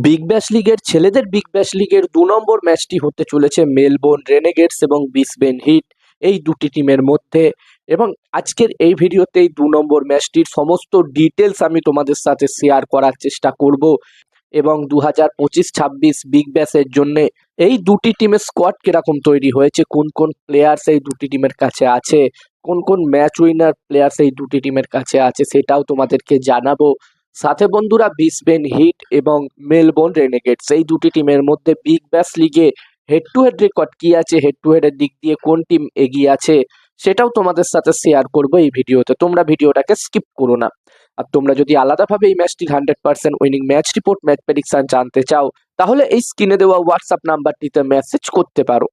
Big Bash লিগের ছেলেদের Big Bash লিগের ২ নম্বর ম্যাচটি হতে চলেছে মেলবোর্ন রেনেগেডস এবং ব্রিসবেন হিট এই দুটি টিমের মধ্যে। এবং আজকের এই ভিডিওতে এই ২ নম্বর ম্যাচটির সমস্ত ডিটেলস আমি তোমাদের সাথে শেয়ার করার চেষ্টা করব। এবং ২০২৫-২৬ বিগ ব্যাশের জন্য এই দুটি টিমের স্কোয়াড কিরকম তৈরি হয়েছে, কোন কোন প্লেয়ার্স এই দুটি টিমের কাছে আছে, কোন কোন ম্যাচ উইনার প্লেয়ার্স এই দুটি টিমের কাছে আছে, সেটাও তোমাদেরকে জানাবো। সাথে বন্ধুরা, ব্রিসবেন হিট এবং মেলবোর্ন রেনেগেডস এই দুটি টিমের মধ্যে বিগ ব্যাশ লিগে হেড টু হেড রেকর্ড কি আছে, হেড টু হেডের দিক দিয়ে কোন টিম এগিয়ে আছে, সেটাও তোমাদের সাথে শেয়ার করবো এই ভিডিওতে। তোমরা ভিডিওটাকে স্কিপ করো না। আর তোমরা যদি আলাদাভাবে এই ম্যাচটির 100% winning match report, match prediction জানতে চাও, তাহলে এই স্ক্রিনে দেওয়া হোয়াটসঅ্যাপ নাম্বারটিতে মেসেজ করতে পারো।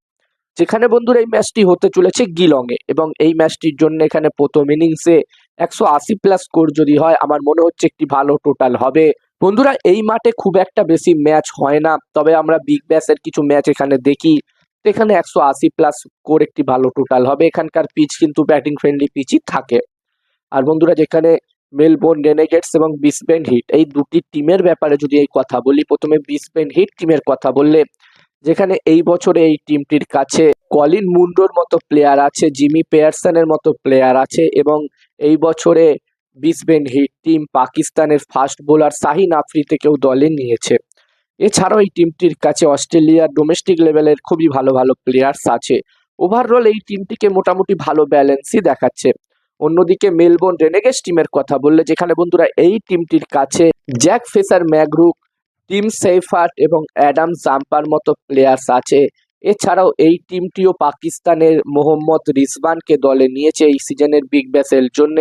যেখানে বন্ধুরা এই ম্যাচটি হতে চলেছে গিলংয়ে, এবং এই ম্যাচটির জন্য এখানে প্রথম ইনিংসে 180+ স্কোর যদি হয়, আমার মনে হচ্ছে একটি ভালো টোটাল হবে। বন্ধুরা, এই মাঠে খুব একটা বেশি ম্যাচ হয় না, তবে আমরা বিগ ব্যাশের কিছু ম্যাচ এখানে দেখি, তো এখানে 180+ স্কোর একটি ভালো টোটাল হবে। এখানকার পিচ কিন্তু ব্যাটিং ফ্রেন্ডলি পিচই থাকে। আর বন্ধুরা, যেখানে মেলবোর্ন রেনেগেডস এবং ব্রিসবেন হিট এই দুটি টিমের ব্যাপারে যদি এই কথা বলি, প্রথমে ব্রিসবেন হিট টিমের কথা বললে, যেখানে এই বছরে এই টিমটির কাছে কলিন মুন্ডোর মতো প্লেয়ার আছে, জিমি পেয়ারসনের মতো প্লেয়ার আছে, এবং এই বছরে ব্রিসবেন হিট টিম পাকিস্তানের ফাস্ট বোলার শাহিন আফ্রিদিকেও দলে নিয়েছে। এছাড়াও এই টিমটির কাছে অস্ট্রেলিয়ার ডোমেস্টিক লেভেলের খুবই ভালো ভালো প্লেয়ার্স আছে। ওভারঅল এই টিমটিকে মোটামুটি ভালো ব্যালেন্সই দেখাচ্ছে। অন্যদিকে মেলবোর্ন রেনেগেডস টিমের কথা বললে, যেখানে বন্ধুরা এই টিমটির কাছে জ্যাক ফেসার ম্যাগরুক, টিম সেইফার্ট এবং অ্যাডাম জাম্পার মতো প্লেয়ার্স আছে। এছাড়াও এই টিমটিও পাকিস্তানের মোহাম্মদ রিজওয়ানকে দলে নিয়েছে এই সিজনের বিগ ব্যাশের জন্য।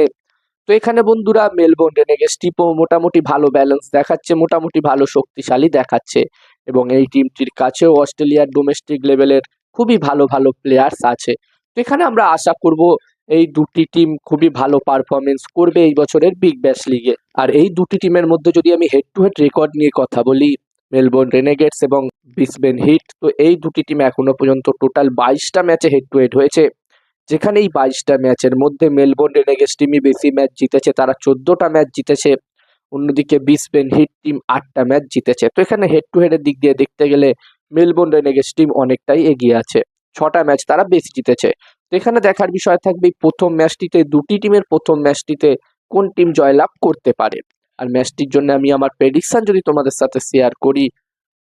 তো এখানে বন্ধুরা মেলবোর্ন রেনেগেডস টিমও মোটামুটি ভালো ব্যালেন্স দেখাচ্ছে, মোটামুটি ভালো শক্তিশালী দেখাচ্ছে, এবং এই টিমটির কাছেও অস্ট্রেলিয়ার ডোমেস্টিক লেভেলের খুবই ভালো ভালো প্লেয়ার্স আছে। তো এখানে আমরা আশা করব এই দুটি টিম খুবই ভালো পারফরমেন্স করবে এই বছরের বিগ ব্যাশ লিগে। আর এই দুটি টিমের মধ্যে যদি আমি হেড টু হেড রেকর্ড নিয়ে কথা বলি, মেলবোর্ন রেনেগেডস এবং ব্রিসবেন হিট, তো এই দুটি টিম এখনো পর্যন্ত টোটাল 22টা ম্যাচে হেড টু হেড হয়েছে। যেখানে এই 22টা ম্যাচের মধ্যে মেলবোর্ন রেনেগেডস টিমই বেশি ম্যাচ জিতেছে, তারা 14টা ম্যাচ জিতেছে। অন্যদিকে ব্রিসবেন হিট টিম 8টা ম্যাচ জিতেছে। তো এখানে হেড টু হেডের দিক দিয়ে দেখতে গেলে মেলবোর্ন রেনেগেডস টিম অনেকটাই এগিয়ে আছে, 6টা ম্যাচ তারা বেশি জিতেছে। তো এখানে দেখার বিষয় থাকবে এই প্রথম ম্যাচটিতে, দুটি টিমের প্রথম ম্যাচটিতে কোন টিম জয়লাভ করতে পারে। আর ম্যাচটির জন্য আমি আমার প্রেডিকশন যদি তোমাদের সাথে শেয়ার করি,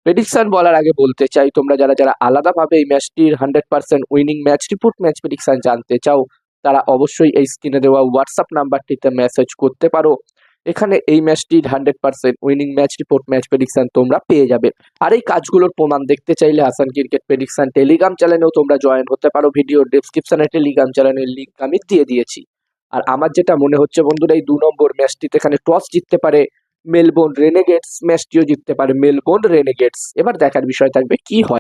প্রেডিকশন বলার আগে বলতে চাই, তোমরা যারা যারা আলাদাভাবে এই ম্যাচটির 100% winning match report, match prediction জানতে চাও, তারা অবশ্যই এই স্ক্রিনে দেওয়া হোয়াটসঅ্যাপ নাম্বারটিতে মেসেজ করতে পারো। এখানে এই ম্যাচটির 100% winning match report, match prediction তোমরা পেয়ে যাবে। আর এই কাজগুলোর প্রমাণ দেখতে চাইলে হাসান ক্রিকেট প্রেডিকশন টেলিগ্রাম চ্যানেলেও তোমরা জয়েন হতে পারো। ভিডিও ডেসক্রিপশনে টেলিগ্রাম চ্যানেলের লিঙ্ক আমি দিয়ে দিয়েছি। আর আমার যেটা মনে হচ্ছে বন্ধুরা, এই 2 নম্বর ম্যাচটিতে এখানে টস জিততে পারে মেলবোর্ন রেনেগেডস, ম্যাচটিও জিততে পারে মেলবোর্ন রেনেগেডস। এবার দেখার বিষয় থাকবে কি হয়।